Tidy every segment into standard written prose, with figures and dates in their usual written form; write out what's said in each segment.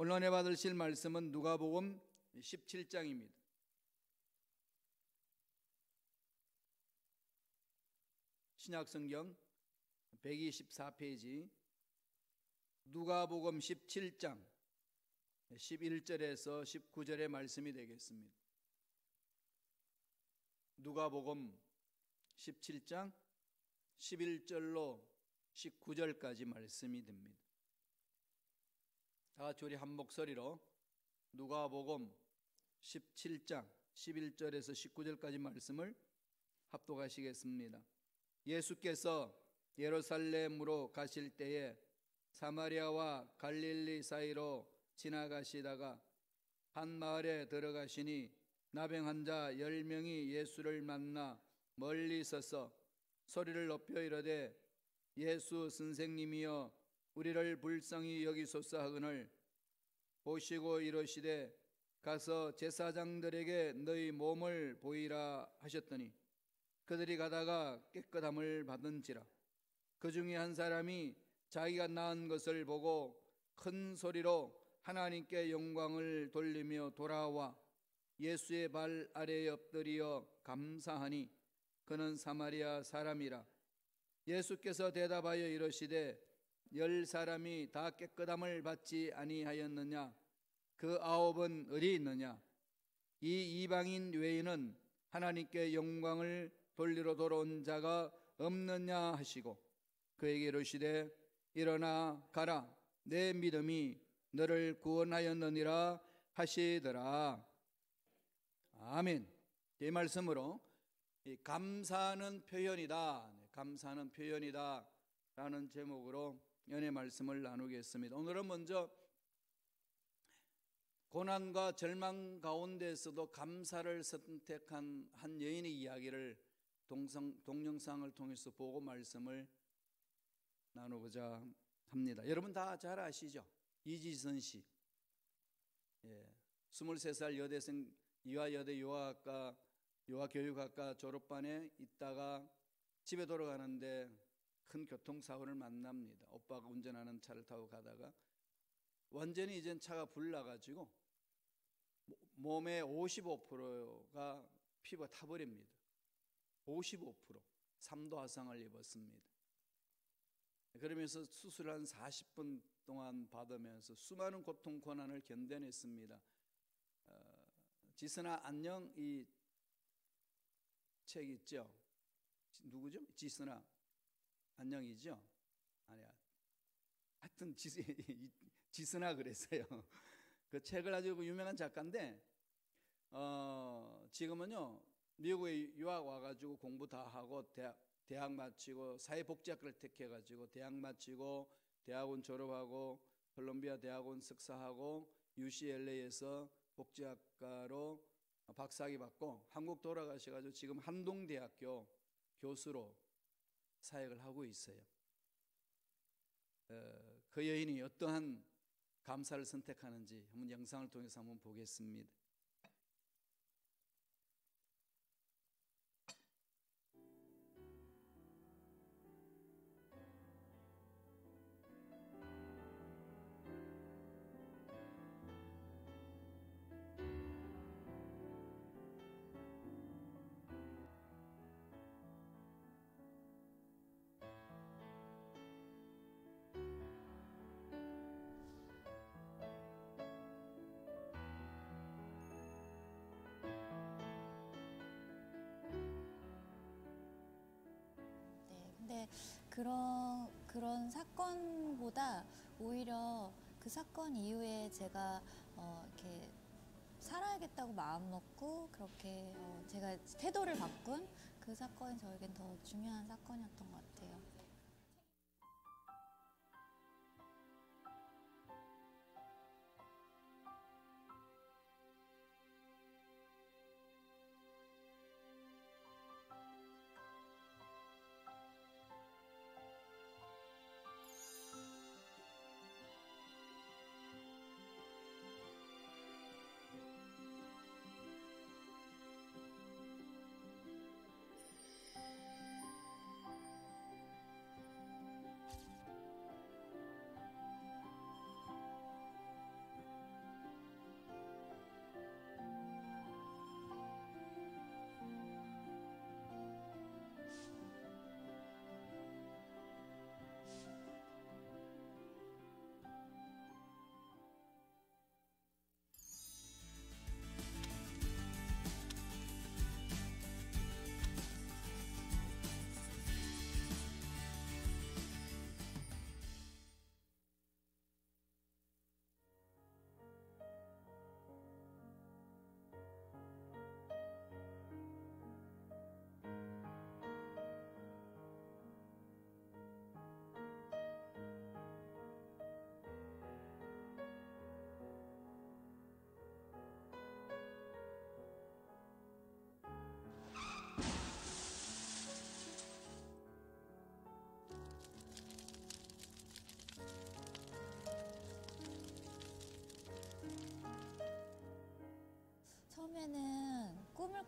오늘 은혜 받으실 말씀은 누가복음 17장입니다. 신약성경 124페이지 누가복음 17장 11절에서 19절의 말씀이 되겠습니다. 누가복음 17장 11절로 19절까지 말씀이 됩니다. 다 같이 우리 한 목소리로 누가복음 17장 11절에서 19절까지 말씀을 합독하시겠습니다. 예수께서 예루살렘으로 가실 때에 사마리아와 갈릴리 사이로 지나가시다가 한 마을에 들어가시니 나병 환자 10명이 예수를 만나 멀리 서서 소리를 높여 이르되 예수 선생님이여 우리를 불쌍히 여기소서 하거늘 보시고 이르시되 가서 제사장들에게 너희 몸을 보이라 하셨더니 그들이 가다가 깨끗함을 받은지라. 그 중에 한 사람이 자기가 낳은 것을 보고 큰 소리로 하나님께 영광을 돌리며 돌아와 예수의 발 아래에 엎드리어 감사하니 그는 사마리아 사람이라. 예수께서 대답하여 이르시되 10사람이 다 깨끗함을 받지 아니하였느냐? 그 9은 어디 있느냐? 이 이방인 외에는 하나님께 영광을 돌리러 돌아온 자가 없느냐 하시고 그에게 이르시되 일어나 가라 내 믿음이 너를 구원하였느니라 하시더라. 아멘. 이 말씀으로 감사하는 표현이다, 감사하는 표현이다 라는 제목으로 연애 말씀을 나누겠습니다. 오늘은 먼저 고난과 절망 가운데서도 감사를 선택한 한 여인의 이야기를 동영상을 통해서 보고 말씀을 나누고자 합니다. 여러분 다 잘 아시죠? 이지선 씨, 23살 여대생 이화여대 유아교육학과 졸업반에 있다가 집에 돌아가는데 큰 교통사고를 만납니다. 오빠가 운전하는 차를 타고 가다가 완전히 이젠 차가 불나가지고 몸의 55%가 피부가 타버립니다. 55% 3도 화상을 입었습니다. 그러면서 수술을 한 40분 동안 받으면서 수많은 고통 고난을 견뎌냈습니다. 지선아 안녕 이 책 있죠? 누구죠? 지선아 안녕이죠? 아니야. 하여튼 지선아 그랬어요. 그 책을 아주 유명한 작가인데 지금은요 미국에 유학 와가지고 공부 다 하고 대학 마치고 사회복지학과를 택해가지고 대학 마치고 대학원 졸업하고 콜롬비아 대학원 석사하고 UCLA에서 복지학과로 박사학위 받고 한국 돌아가셔가지고 지금 한동대학교 교수로 사역을 하고 있어요. 그 여인이 어떠한 감사를 선택하는지 한번 영상을 통해서 한번 보겠습니다. 근데 그런 사건보다 오히려 그 사건 이후에 제가 이렇게 살아야겠다고 마음 먹고 그렇게 제가 태도를 바꾼 그 사건이 저에겐 더 중요한 사건이었던 것 같아요.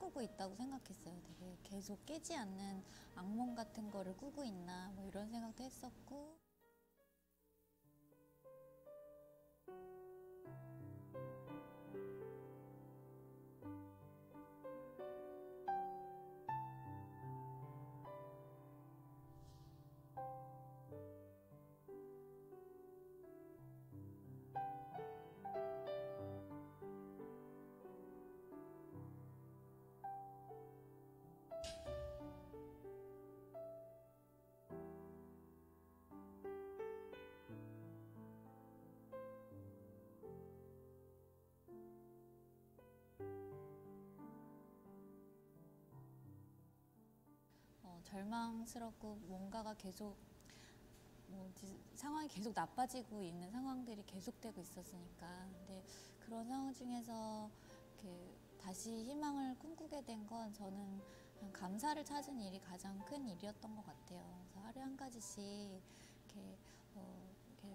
꿈꾸고 있다고 생각했어요. 되게 계속 깨지 않는 악몽 같은 거를 꾸고 있나 뭐 이런 생각도 했었고. 절망스럽고 뭔가가 계속 상황이 계속 나빠지고 있는 상황들이 계속되고 있었으니까. 근데 그런 상황 중에서 이렇게 다시 희망을 꿈꾸게 된 건 저는 그냥 감사를 찾은 일이 가장 큰 일이었던 것 같아요. 그래서 하루에 한 가지씩 이렇게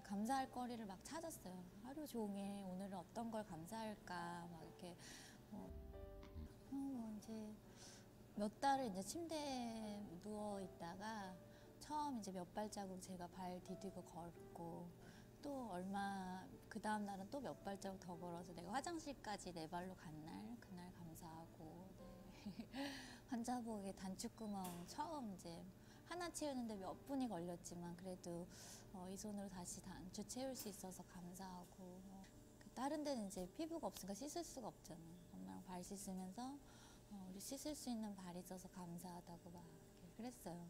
감사할 거리를 막 찾았어요. 하루 종일 오늘은 어떤 걸 감사할까 막 이렇게 이제 몇 달을 이제 침대에 누워 있다가 처음 이제 몇 발자국 제가 발 디디고 걷고 또 얼마 그 다음 날은 또 몇 발자국 더 걸어서 내가 화장실까지 내 발로 간 날 그날 감사하고. 네. 환자복에 단추구멍 처음 이제 하나 채우는데 몇 분이 걸렸지만 그래도 이 손으로 다시 단추 채울 수 있어서 감사하고. 다른 데는 이제 피부가 없으니까 씻을 수가 없잖아요. 엄마랑 발 씻으면서 우리 씻을 수 있는 발이 있어서 감사하다고 막 그랬어요.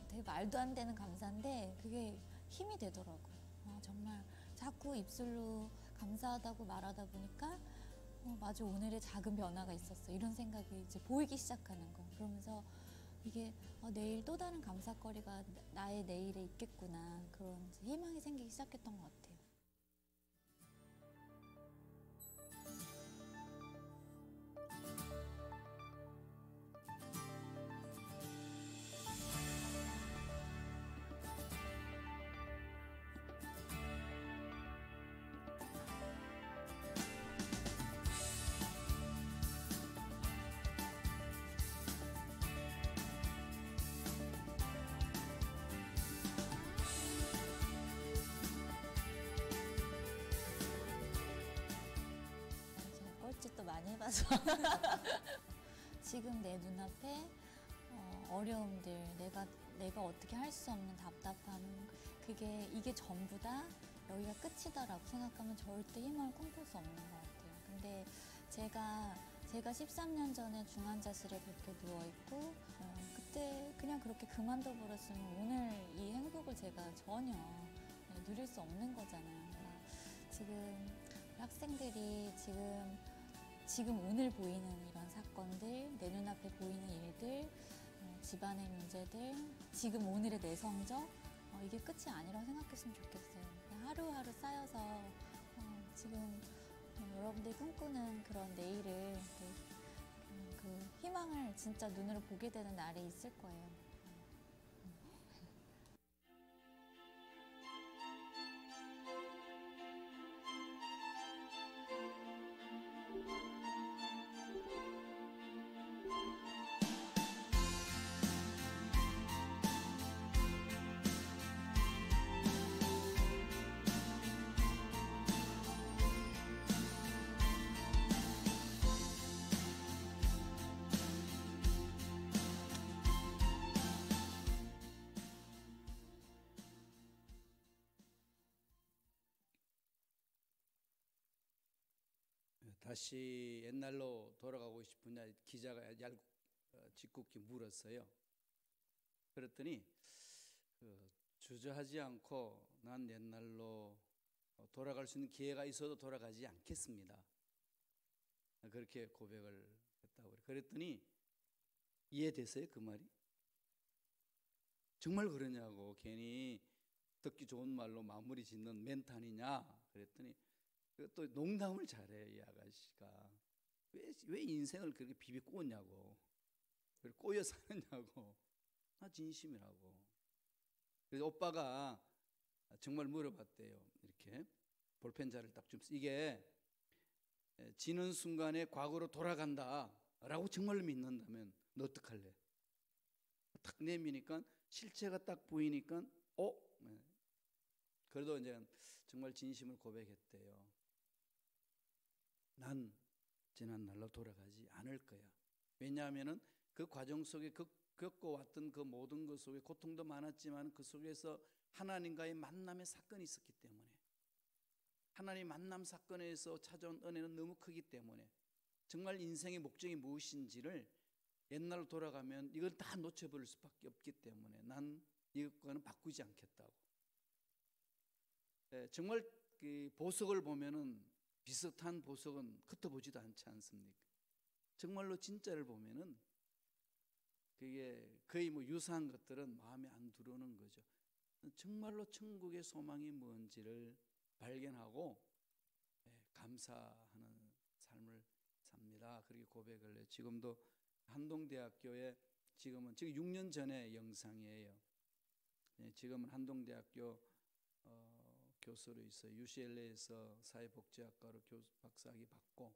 되게 말도 안 되는 감사인데 그게 힘이 되더라고요. 정말 자꾸 입술로 감사하다고 말하다 보니까 맞아, 오늘의 작은 변화가 있었어 이런 생각이 이제 보이기 시작하는 거. 그러면서 이게 내일 또 다른 감사거리가 나의 내일에 있겠구나, 그런 희망이 생기기 시작했던 것 같아요. 뻘짓도 많이 해봐서 지금 내 눈앞에 어려움들, 내가 어떻게 할 수 없는 답답함, 이게 전부 다 여기가 끝이다라고 생각하면 절대 희망을 꿈꿀 수 없는 것 같아요. 근데 제가 13년 전에 중환자실에 그렇게 누워있고 그때 그냥 그렇게 그만둬 버렸으면 오늘 이 행복을 제가 전혀 누릴 수 없는 거잖아요. 지금 학생들이 지금 오늘 보이는 이런 사건들, 내 눈앞에 보이는 일들, 집안의 문제들, 지금 오늘의 내 성적, 이게 끝이 아니라고 생각했으면 좋겠어요. 하루하루 쌓여서 지금 여러분들이 꿈꾸는 그런 내일을, 그 희망을 진짜 눈으로 보게 되는 날이 있을 거예요. 다시 옛날로 돌아가고 싶으냐 기자가 짓궂게 물었어요. 그랬더니 주저하지 않고 난 옛날로 돌아갈 수 있는 기회가 있어도 돌아가지 않겠습니다. 그렇게 고백을 했다고. 그랬더니 이해됐어요, 그 말이? 정말 그러냐고. 괜히 듣기 좋은 말로 마무리 짓는 멘트 아니냐 그랬더니 또 농담을 잘해 이 아가씨가. 왜 인생을 그렇게 비비 꼬냐고, 왜 꼬여 사느냐고. 나 진심이라고. 그래서 오빠가 정말 물어봤대요. 이렇게 볼펜자를 딱 좀, 이게 지는 순간에 과거로 돌아간다 라고 정말로 믿는다면 너 어떡할래? 딱 내미니까 실체가 딱 보이니까 그래도 이제 정말 진심을 고백했대요. 난 지난 날로 돌아가지 않을 거야. 왜냐하면은 그 과정 속에 겪어왔던 그 모든 것 속에 고통도 많았지만 그 속에서 하나님과의 만남의 사건이 있었기 때문에, 하나님 만남 사건에서 찾아온 은혜는 너무 크기 때문에 정말 인생의 목적이 무엇인지를 옛날로 돌아가면 이걸 다 놓쳐버릴 수밖에 없기 때문에 난 이것과는 바꾸지 않겠다고. 정말 그 보석을 보면은 비슷한 보석은 흩어보지도 않지 않습니까? 정말로 진짜를 보면은 그게 거의 뭐 유사한 것들은 마음에 안 들어오는 거죠. 정말로 천국의 소망이 뭔지를 발견하고 감사하는 삶을 삽니다. 그렇게 고백을 해요. 지금도 한동대학교에 지금 6년 전의 영상이에요. 지금은 한동대학교 교수로 있어요. UCLA에서 사회복지학과로 박사학위 받고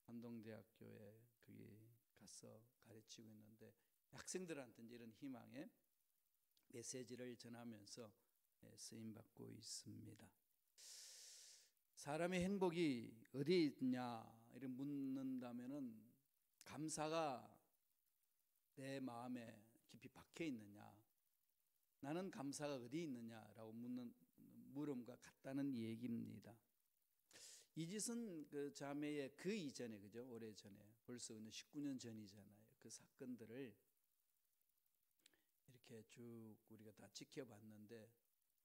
한동대학교에 거기 가서 가르치고 있는데, 학생들한테 이런 희망의 메시지를 전하면서 쓰임받고 있습니다. 사람의 행복이 어디 있냐 이렇게 묻는다면은 감사가 내 마음에 깊이 박혀 있느냐, 나는 감사가 어디 있느냐라고 묻는 물음과 같다는 얘기입니다. 이짓은 그 자매의 그 이전에, 그죠? 오래 전에, 벌써 19년 전이잖아요. 그 사건들을 이렇게 쭉 우리가 다 지켜봤는데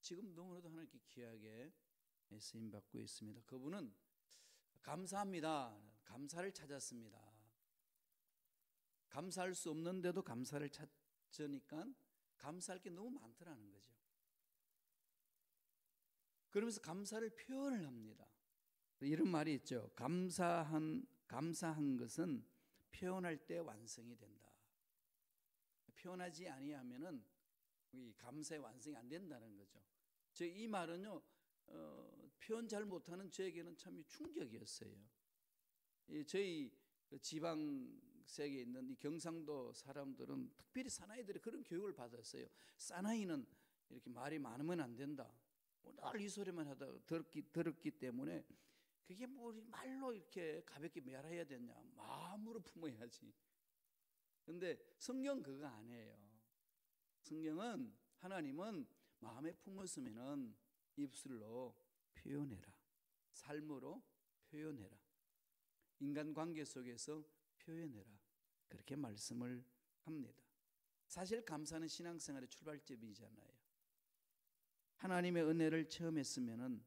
지금 너무나도 하나님께 귀하게 쓰임 받고 있습니다. 그분은 감사합니다. 감사를 찾았습니다. 감사할 수 없는데도 감사를 찾으니까 감사할 게 너무 많더라는 거죠. 그러면서 감사를 표현을 합니다. 이런 말이 있죠. 감사한 것은 표현할 때 완성이 된다. 표현하지 아니하면은 이 감사의 완성이 안 된다는 거죠. 이 말은요, 표현 잘 못하는 저에게는 참 충격이었어요. 저희 지방색에 있는 이 경상도 사람들은, 특별히 사나이들이 그런 교육을 받았어요. 사나이는 이렇게 말이 많으면 안 된다. 늘 이 소리만 하다 들었기 때문에 그게 뭐 말로 이렇게 가볍게 말해야 되냐, 마음으로 품어야지. 근데 성경 그거 아니에요. 성경은, 하나님은 마음에 품었으면은 입술로 표현해라, 삶으로 표현해라, 인간관계 속에서 표현해라, 그렇게 말씀을 합니다. 사실 감사는 신앙생활의 출발점이잖아요. 하나님의 은혜를 체험했으면은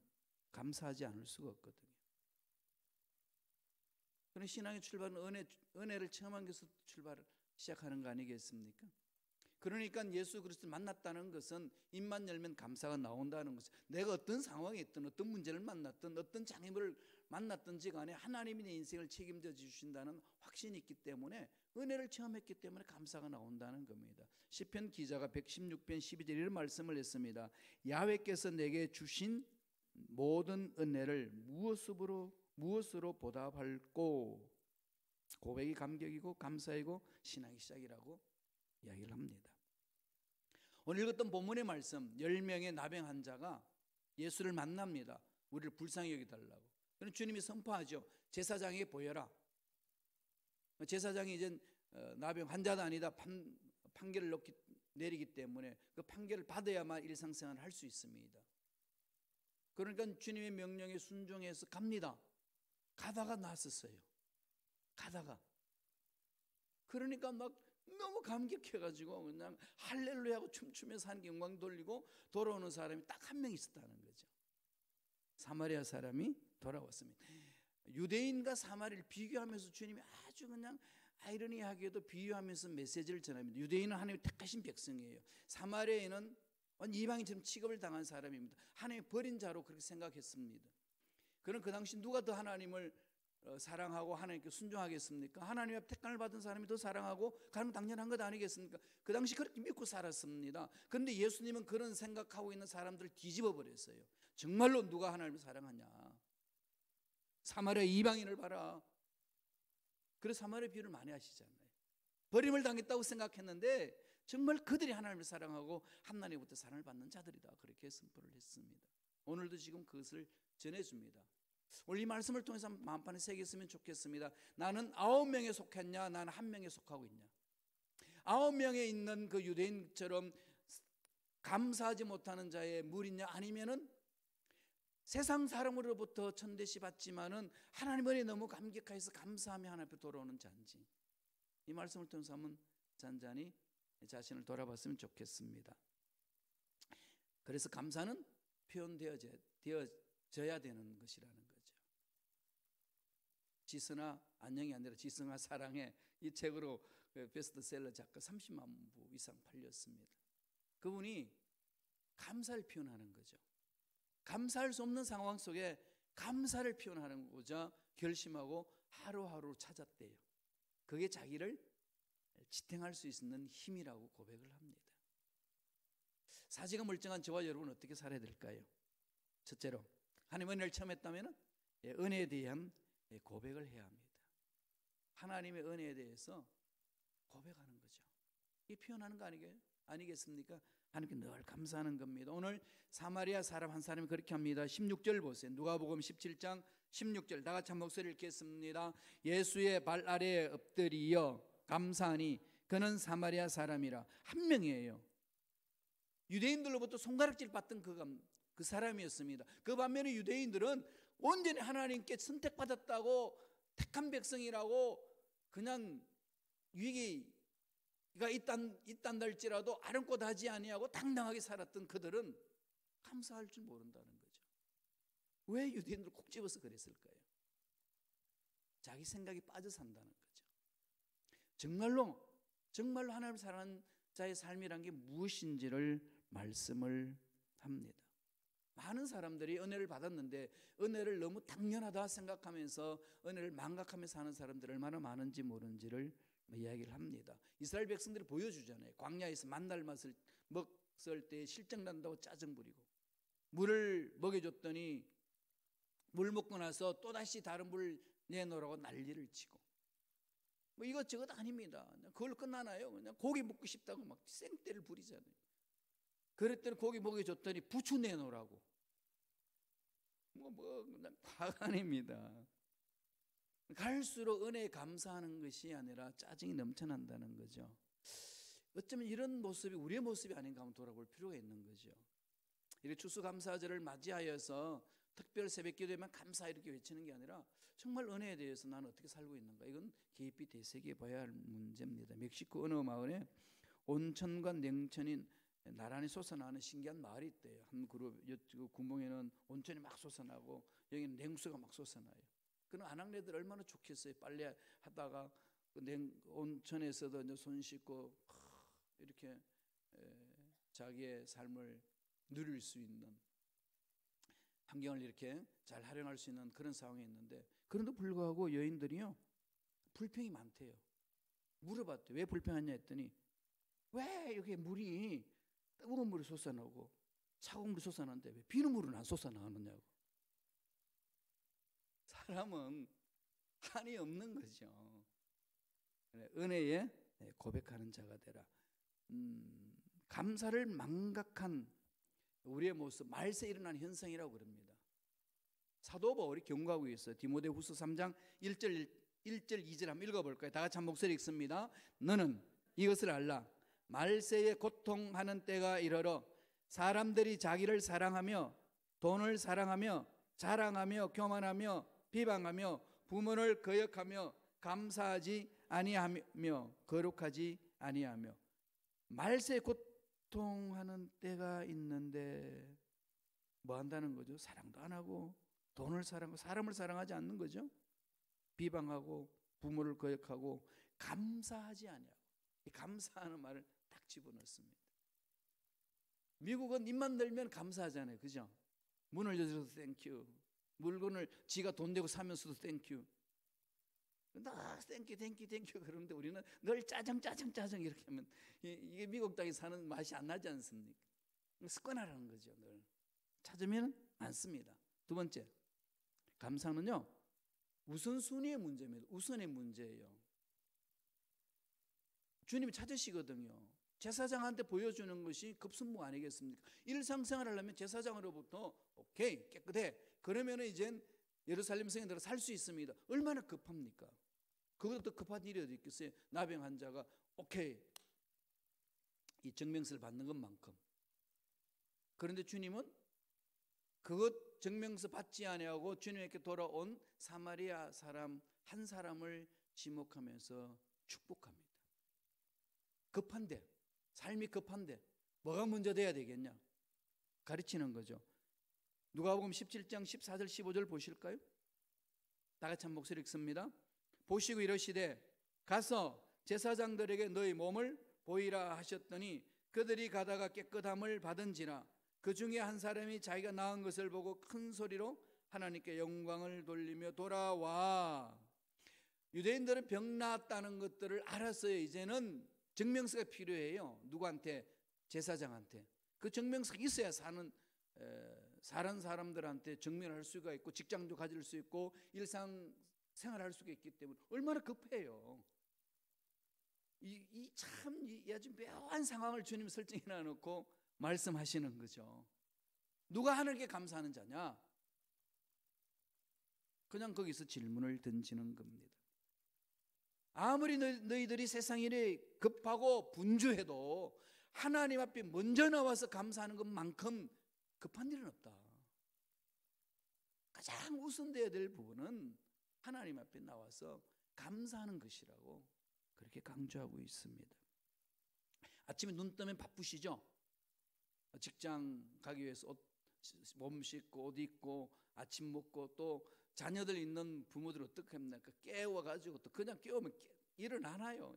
감사하지 않을 수가 없거든요. 그런 신앙의 출발은 은혜를 체험한 것에서 출발을 시작하는 거 아니겠습니까? 그러니까 예수 그리스도를 만났다는 것은 입만 열면 감사가 나온다는 것은, 내가 어떤 상황에 있든 어떤 문제를 만났든 어떤 장애물을 만났든지 간에 하나님이 내 인생을 책임져 주신다는 확신이 있기 때문에, 은혜를 체험했기 때문에 감사가 나온다는 겁니다. 시편 기자가 116편 12절 이런 말씀을 했습니다. 야훼께서 내게 주신 모든 은혜를 무엇으로 보답할꼬. 고백이 감격이고 감사이고 신앙의 시작이라고 이야기를 합니다. 오늘 읽었던 본문의 말씀, 10명의 나병 환자가 예수를 만납니다. 우리를 불쌍히 여기달라고. 그럼 주님이 선포하죠. 제사장에게 보여라. 제사장이 이제 나병 환자가 아니다 판결을 내리기 때문에 그 판결을 받아야만 일상생활을 할 수 있습니다. 그러니까 주님의 명령에 순종해서 갑니다. 가다가 났었어요. 가다가. 그러니까 막 너무 감격해가지고 그냥 할렐루야하고 춤추면서 하나님께 영광 돌리고 돌아오는 사람이 딱 한 명 있었다는 거죠. 사마리아 사람이 돌아왔습니다. 유대인과 사마리아를 비교하면서 주님이 아주 그냥 아이러니하게도 비유하면서 메시지를 전합니다. 유대인은 하나님의 택하신 백성이에요. 사마리아인은 이방인처럼 취급을 당한 사람입니다. 하나님이 버린 자로 그렇게 생각했습니다. 그럼 그 당시 누가 더 하나님을 사랑하고 하나님께 순종하겠습니까? 하나님 앞 택감을 받은 사람이 더 사랑하고 가면 당연한 것 아니겠습니까? 그 당시 그렇게 믿고 살았습니다. 그런데 예수님은 그런 생각하고 있는 사람들을 뒤집어 버렸어요. 정말로 누가 하나님을 사랑하냐? 사마리아 이방인을 봐라. 그래서 사마리아 비유를 많이 하시잖아요. 버림을 당했다고 생각했는데 정말 그들이 하나님을 사랑하고 하나님부터 사랑을 받는 자들이다. 그렇게 선포를 했습니다. 오늘도 지금 그것을 전해줍니다. 오늘 이 말씀을 통해서 마음판에 새겼으면 좋겠습니다. 나는 9명에 속했냐? 나는 1명에 속하고 있냐? 9명에 있는 그 유대인처럼 감사하지 못하는 자의 무리냐? 아니면은 세상 사람으로부터 천대시 받지만은 하나님 은혜에 너무 감격해서 감사하며 하나님 앞에 돌아오는 자인지, 이 말씀을 통해서 한번 잔잔히 자신을 돌아봤으면 좋겠습니다. 그래서 감사는 표현되어져야 되는 것이라는 거죠. 지선아 안녕이 아니라 지성아 사랑해, 이 책으로 베스트셀러 작가 30만 부 이상 팔렸습니다. 그분이 감사를 표현하는 거죠. 감사할 수 없는 상황 속에 감사를 표현하고자 결심하고 하루하루 찾았대요. 그게 자기를 지탱할 수 있는 힘이라고 고백을 합니다. 사지가 멀쩡한 저와 여러분 어떻게 살아야 될까요? 첫째로 하나님 은혜를 처음 했다면 은혜에 대한 고백을 해야 합니다. 하나님의 은혜에 대해서 고백하는 거죠. 이 표현하는 거 아니겠습니까? 하나님께 늘 감사하는 겁니다. 오늘 사마리아 사람 한 사람이 그렇게 합니다. 16절 보세요. 누가복음 17장 16절 다 같이 한 목소리 읽겠습니다. 예수의 발 아래에 엎드리어 감사하니 그는 사마리아 사람이라. 한 명이에요. 유대인들로부터 손가락질 받던 그 사람이었습니다. 그 반면에 유대인들은 온전히 하나님께 선택받았다고 택한 백성이라고 그냥 위기가 있단할지라도 아랑곳하지 아니하고 당당하게 살았던 그들은 감사할 줄 모른다는 거죠. 왜 유대인들 콕 집어서 그랬을까요? 자기 생각이 빠져 산다는 거죠. 정말로 하나님을 사랑하는 자의 삶이란 게 무엇인지를 말씀을 합니다. 많은 사람들이 은혜를 받았는데 은혜를 너무 당연하다 생각하면서 은혜를 망각하며 사는 사람들이 얼마나 많은지 모르는지를 이야기를 합니다. 이스라엘 백성들이 보여주잖아요. 광야에서 만날 맛을 먹을 때 실증난다고 짜증 부리고, 물을 먹여줬더니 물 먹고 나서 또다시 다른 물 내놓으라고 난리를 치고, 뭐 이것저것 아닙니다. 그걸로 끝나나요? 그냥 고기 먹고 싶다고 막 생떼를 부리잖아요. 그랬더니 고기 먹여줬더니 부추 내놓으라고. 그냥 화가 납니다. 갈수록 은혜에 감사하는 것이 아니라 짜증이 넘쳐난다는 거죠. 어쩌면 이런 모습이 우리의 모습이 아닌가 한번 돌아볼 필요가 있는 거죠. 이렇게 추수감사절을 맞이하여서 특별 새벽기도에만 감사 이렇게 외치는 게 아니라 정말 은혜에 대해서 나는 어떻게 살고 있는가, 이건 깊이 되새겨 봐야 할 문제입니다. 멕시코 어느 마을에 온천과 냉천인 나란히 솟아나는 신기한 마을이 있대요. 한 그룹, 그 구멍에는 온천이 막 솟아나고 여기는 냉수가 막 솟아나요. 그런 아낙네들 얼마나 좋겠어요. 빨래 하다가 그 온천에서도 이제 손 씻고 이렇게 자기의 삶을 누릴 수 있는 환경을 이렇게 잘 활용할 수 있는 그런 상황에 있는데, 그런데도 불구하고 여인들이요 불평이 많대요. 물어봤대요. 왜 불평하냐 했더니 왜 이렇게 물이 뜨거운 물이 솟아나고 차가운 물이 솟아나는데 왜 비눗물은 안 솟아나느냐고. 사람은 한이 없는 거죠. 은혜에 고백하는 자가 되라. 감사를 망각한 우리의 모습, 말세에 일어난 현상이라고 그럽니다. 사도 바울이 경고하고 있어요. 디모데후서 3장 1절 2절 한번 읽어볼까요? 다 같이 한 목소리 읽습니다. 너는 이것을 알라. 말세에 고통하는 때가 이르러 사람들이 자기를 사랑하며 돈을 사랑하며 자랑하며 교만하며 비방하며 부모를 거역하며 감사하지 아니하며 거룩하지 아니하며. 말세에 고통하는 때가 있는데 뭐 한다는 거죠? 사랑도 안 하고 돈을 사랑하고 사람을 사랑하지 않는 거죠. 비방하고 부모를 거역하고 감사하지 아니하고. 감사하는 말을 딱 집어넣습니다. 미국은 입만 열면 감사하잖아요. 그죠? 문을 열어줘서 땡큐. 물건을 지가 돈 내고 사면서도 땡큐. 나 땡큐 땡큐 땡큐 그러는데 우리는 늘 짜증 이렇게 하면 이게 미국 땅에 사는 맛이 안 나지 않습니까? 습관화라는 거죠. 늘 찾으면 많습니다. 두 번째, 감사는요 우선순위의 문제입니다. 우선의 문제예요. 주님이 찾으시거든요. 제사장한테 보여주는 것이 급선무 아니겠습니까? 일상생활을 하려면 제사장으로부터 오케이 깨끗해 그러면 이젠 예루살렘 성에 살 수 있습니다. 얼마나 급합니까? 그것도 급한 일이 어디 있겠어요? 나병 환자가 오케이 이 증명서를 받는 것만큼. 그런데 주님은 그것 증명서 받지 아니하고 주님에게 돌아온 사마리아 사람 한 사람을 지목하면서 축복합니다. 급한데, 삶이 급한데 뭐가 먼저 돼야 되겠냐? 가르치는 거죠. 누가복음 17장 14절 15절 보실까요? 다 같이 한 목소리 읽습니다. 보시고 이러시되 가서 제사장들에게 너희 몸을 보이라 하셨더니 그들이 가다가 깨끗함을 받은지라 그 중에 한 사람이 자기가 나은 것을 보고 큰 소리로 하나님께 영광을 돌리며 돌아와. 유대인들은 병 나았다는 것들을 알았어요. 이제는 증명서가 필요해요. 누구한테? 제사장한테. 그 증명서가 있어야 사는 사람들한테 증명할 수가 있고 직장도 가질 수 있고 일상 생활할 수가 있기 때문에 얼마나 급해요. 이 아주 묘한 상황을 주님 설정해 놔놓고 말씀하시는 거죠. 누가 하늘께 감사하는 자냐? 그냥 거기서 질문을 던지는 겁니다. 아무리 너희들이 세상 일에 급하고 분주해도 하나님 앞에 먼저 나와서 감사하는 것만큼 급한 일은 없다. 가장 우선되어야 될 부분은 하나님 앞에 나와서 감사하는 것이라고 그렇게 강조하고 있습니다. 아침에 눈 뜨면 바쁘시죠? 직장 가기 위해서 몸 씻고 옷 입고 아침 먹고 또 자녀들 있는 부모들 어떻게 합니까? 깨워가지고 또 그냥 깨우면 일어나나요?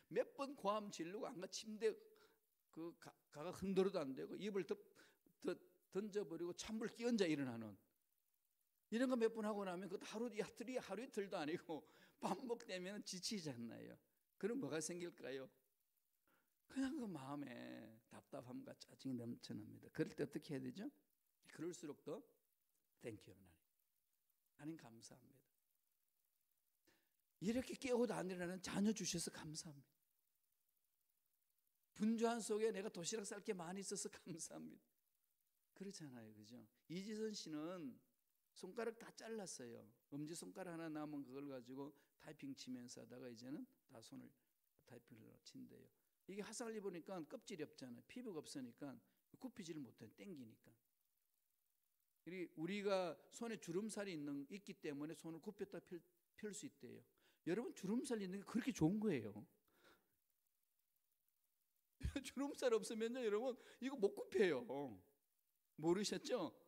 몇 번 고함 지르고 안가 침대 그 가가 흔들어도 안 되고 입을 던져버리고 찬물 끼얹어 일어나는 이런 거 몇 번 하고 나면 그 하루 이틀도 아니고 반복되면 지치지 않나요? 그럼 뭐가 생길까요? 그냥 그 마음에 답답함과 짜증이 넘쳐납니다. 그럴 때 어떻게 해야 되죠? 그럴수록 더 땡큐 하나님 감사합니다. 이렇게 깨우도 안 일어나는 자녀 주셔서 감사합니다. 분주한 속에 내가 도시락 쌀 게 많이 있어서 감사합니다. 그렇잖아요, 그죠? 이지선 씨는 손가락 다 잘랐어요. 엄지손가락 하나 남은 그걸 가지고 타이핑 치면서 하다가 이제는 다 손을 타이핑을 친대요. 이게 화상을 입으니까 껍질이 없잖아요. 피부가 없으니까 굽히지를 못해요. 땡기니까. 우리가 손에 주름살이 있기 때문에 손을 굽혔다 펼 수 있대요. 여러분 주름살 있는 게 그렇게 좋은 거예요. 주름살 없으면요 여러분 이거 못 굽혀요. 모르셨죠?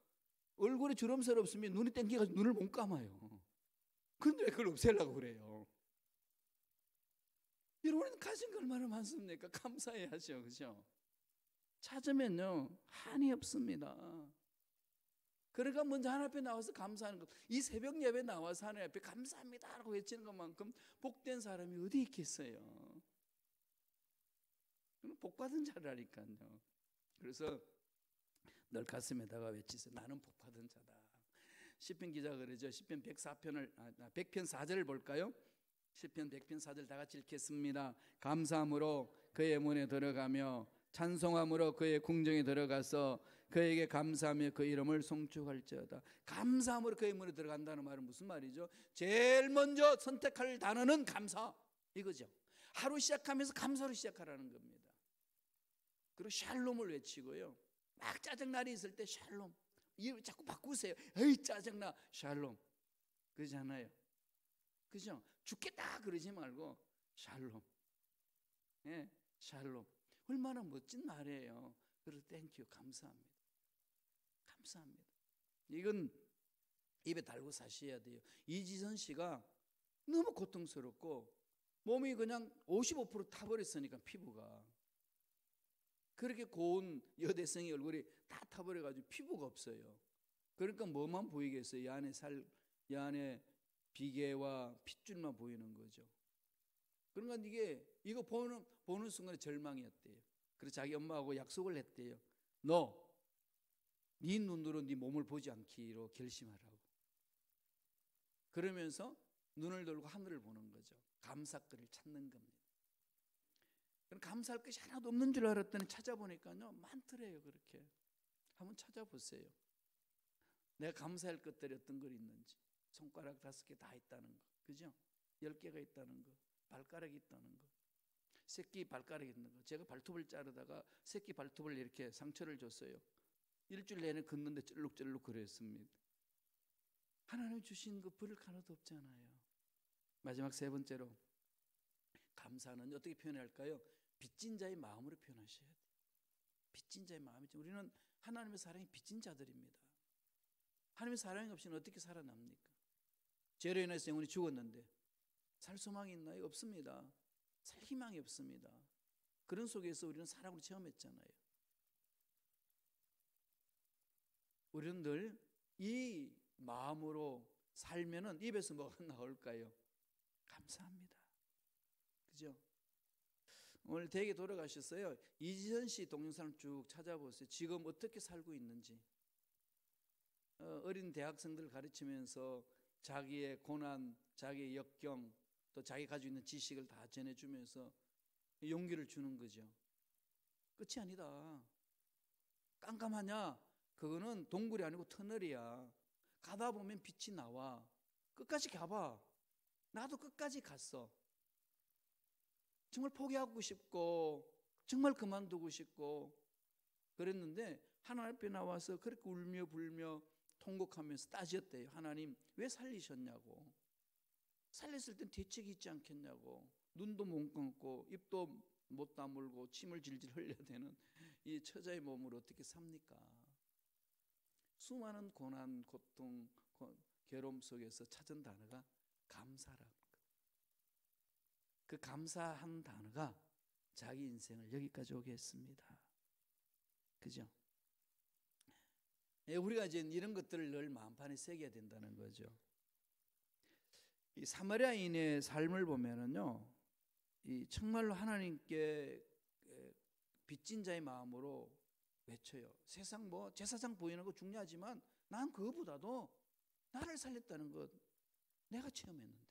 얼굴에 주름살 없으면 눈이 땡겨가지고 눈을 못 감아요. 근데 왜 그걸 없애려고 그래요? 여러분 가진 거 얼마나 많습니까? 감사해야죠. 그죠? 찾으면요 한이 없습니다. 그러니까 먼저 하나님 앞에 나와서 감사하는 것. 이 새벽 예배 나와서 하나님 앞에 감사합니다 라고 외치는 것만큼 복된 사람이 어디 있겠어요? 복받은 자라니까요. 그래서 늘 가슴에다가 외치세요. 나는 복받은 자다. 시편 기자가 그러죠. 시편 104편을 100편 4절을 볼까요? 시편 100편 4절 다 같이 읽겠습니다. 감사함으로 그의 문에 들어가며 찬송함으로 그의 궁정에 들어가서 그에게 감사하며 그 이름을 송축할지어다. 감사함으로 그의 문에 들어간다는 말은 무슨 말이죠? 제일 먼저 선택할 단어는 감사 이거죠. 하루 시작하면서 감사로 시작하라는 겁니다. 그리고 샬롬을 외치고요. 막 짜증날이 있을 때 샬롬. 이걸 자꾸 바꾸세요. 에이 짜증나 샬롬. 그러잖아요. 그죠? 죽겠다 그러지 말고 샬롬. 예, 샬롬. 얼마나 멋진 말이에요. 그래서 땡큐 감사합니다. 감사합니다. 이건 입에 달고 사셔야 돼요. 이지선 씨가 너무 고통스럽고 몸이 그냥 55% 타버렸으니까 피부가 그렇게 고운 여대생의 얼굴이 다 타버려가지고 피부가 없어요. 그러니까 뭐만 보이겠어요? 이 안에 비계와 핏줄만 보이는 거죠. 그러니까 이거 보는 순간에 절망이었대요. 그래서 자기 엄마하고 약속을 했대요. 네 눈으로 네 몸을 보지 않기로 결심하라고. 그러면서 눈을 들고 하늘을 보는 거죠. 감사거리를 찾는 겁니다. 그럼 감사할 것이 하나도 없는 줄 알았더니 찾아보니까요 많더래요. 그렇게 한번 찾아보세요. 내가 감사할 것들이 어떤 걸 있는지. 손가락 5개 다 있다는 거, 그죠? 10개가 있다는 거, 발가락이 있다는 거, 새끼 발가락이 있는 거. 제가 발톱을 자르다가 새끼 발톱을 이렇게 상처를 줬어요. 일주일 내내 걷는데 쩔룩쩔룩 그랬습니다. 하나님 주신 거 버릴 거 하나도 없잖아요. 마지막 3번째로 감사는 어떻게 표현할까요? 빚진 자의 마음으로 표현하셔야 돼요. 빚진 자의 마음이죠. 우리는 하나님의 사랑이 빚진 자들입니다. 하나님의 사랑이 없이는 어떻게 살아납니까? 죄로 인해서 영혼이 죽었는데 살 소망이 있나요? 없습니다. 살 희망이 없습니다. 그런 속에서 우리는 사랑을 체험했잖아요. 우리는 늘 이 마음으로 살면은 입에서 뭐가 나올까요? 감사합니다. 그죠? 오늘 댁에 돌아가셨어요. 이지선 씨 동영상을 쭉 찾아보세요. 지금 어떻게 살고 있는지. 어린 대학생들을 가르치면서 자기의 고난, 자기의 역경, 또 자기 가지고 있는 지식을 다 전해주면서 용기를 주는 거죠. 끝이 아니다. 깜깜하냐? 그거는 동굴이 아니고 터널이야. 가다 보면 빛이 나와. 끝까지 가봐. 나도 끝까지 갔어. 정말 포기하고 싶고 정말 그만두고 싶고 그랬는데 하나님 앞에 나와서 그렇게 울며 불며 통곡하면서 따졌대요. 하나님 왜 살리셨냐고. 살렸을 땐 대책이 있지 않겠냐고. 눈도 못 감고 입도 못 다물고 침을 질질 흘려야 되는 이 처자의 몸을 어떻게 삽니까? 수많은 고난, 고통, 괴로움 속에서 찾은 단어가 감사라는 것. 그 감사한 단어가 자기 인생을 여기까지 오게 했습니다. 그죠? 우리가 이제 이런 것들을 늘 마음판에 새겨야 된다는 거죠. 이 사마리아인의 삶을 보면은요, 이 정말로 하나님께 빚진 자의 마음으로 외쳐요. 세상 뭐 제사장 보이는 거 중요하지만 난 그거보다도 나를 살렸다는 것 내가 체험했는데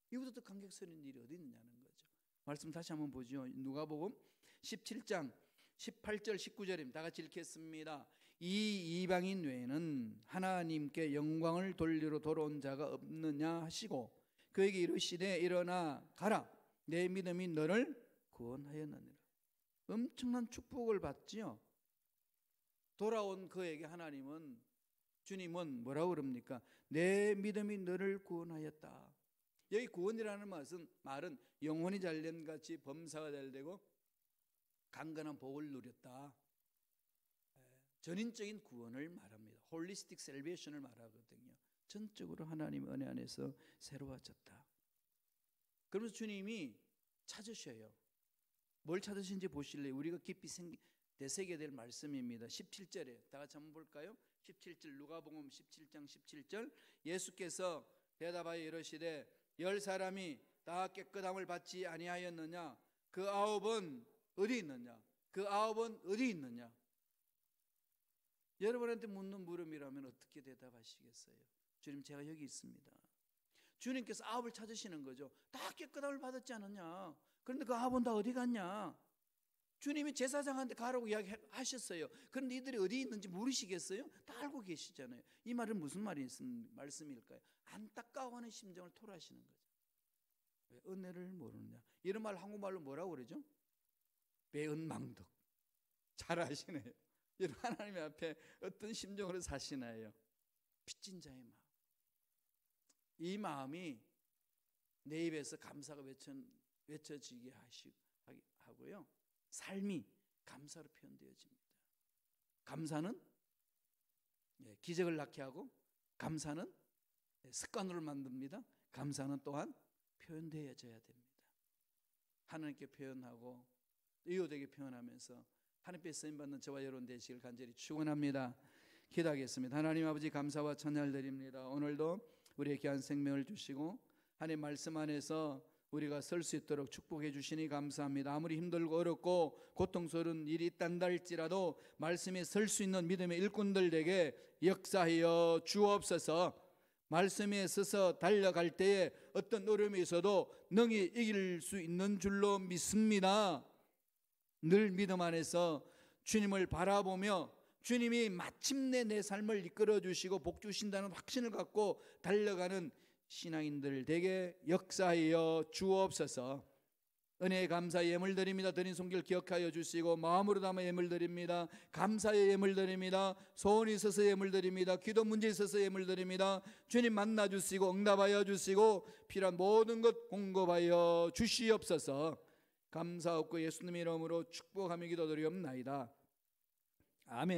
이보다 더 감격스러운 일이 어디 있느냐는 거죠. 말씀 다시 한번 보죠. 누가복음 17장 18절 19절입니다. 다 같이 읽겠습니다. 이 이방인 외에는 하나님께 영광을 돌리러 돌아온 자가 없느냐 하시고 그에게 이르시되 일어나 가라 내 믿음이 너를 구원하였느니라. 엄청난 축복을 받지요. 돌아온 그에게 하나님은 주님은 뭐라고 그럽니까? 내 믿음이 너를 구원하였다. 여기 구원이라는 말은 영혼이 잘된 같이 범사가 잘되고 강건한 복을 누렸다. 전인적인 구원을 말합니다. 홀리스틱 셀베이션을 말하거든요. 전적으로 하나님의 은혜 안에서 새로워졌다. 그러면서 주님이 찾으셔요. 뭘 찾으신지 보실래요? 우리가 깊이 되새겨야 될 말씀입니다. 17절에 다 같이 한번 볼까요? 17절 누가복음 17장 17절 예수께서 대답하여 이르시되 10사람이 다 깨끗함을 받지 아니하였느냐? 그 9은 어디 있느냐? 그 9은 어디 있느냐? 여러분한테 묻는 물음이라면 어떻게 대답하시겠어요? 주님 제가 여기 있습니다. 주님께서 9을 찾으시는 거죠. 다 깨끗함을 받았지 않느냐? 그런데 그 9은 다 어디 갔냐? 주님이 제사장한테 가라고 이야기하셨어요. 그런데 이들이 어디 있는지 모르시겠어요? 다 알고 계시잖아요. 이 말은 무슨 말씀일까요? 안타까워하는 심정을 토로하시는 거죠. 왜 은혜를 모르느냐? 이런 말 한국말로 뭐라고 그러죠? 배은망덕. 잘 아시네요. 여러분 하나님 앞에 어떤 심정으로 사시나요? 빚진 자의 마음. 이 마음이 내 입에서 감사가 외쳐지게 하고요. 삶이 감사로 표현되어집니다. 감사는 기적을 낳게 하고 감사는 습관으로 만듭니다. 감사는 또한 표현되어져야 됩니다. 하나님께 표현하고 의효되게 표현하면서 하나님께 쓰임받는 저와 여러분 되시길 간절히 축원합니다. 기도하겠습니다. 하나님 아버지 감사와 찬양을 드립니다. 오늘도 우리의 귀한 생명을 주시고 하나님 말씀 안에서 우리가 설 수 있도록 축복해 주시니 감사합니다. 아무리 힘들고 어렵고 고통스러운 일이 있단다 할지라도 말씀에 설 수 있는 믿음의 일꾼들에게 역사하여 주옵소서. 말씀에 서서 달려갈 때에 어떤 어려움이 있어도 능히 이길 수 있는 줄로 믿습니다. 늘 믿음 안에서 주님을 바라보며 주님이 마침내 내 삶을 이끌어 주시고 복 주신다는 확신을 갖고 달려가는 신앙인들 되게 역사하여 주옵소서. 은혜의 감사의 예물 드립니다. 드린 손길 기억하여 주시고 마음으로 담아 예물 드립니다. 감사의 예물 드립니다. 소원이 있어서 예물 드립니다. 기도 문제 있어서 예물 드립니다. 주님 만나 주시고 응답하여 주시고 필요한 모든 것 공급하여 주시옵소서. 감사하고 예수님의 이름으로 축복하며 기도드리옵나이다. 아멘.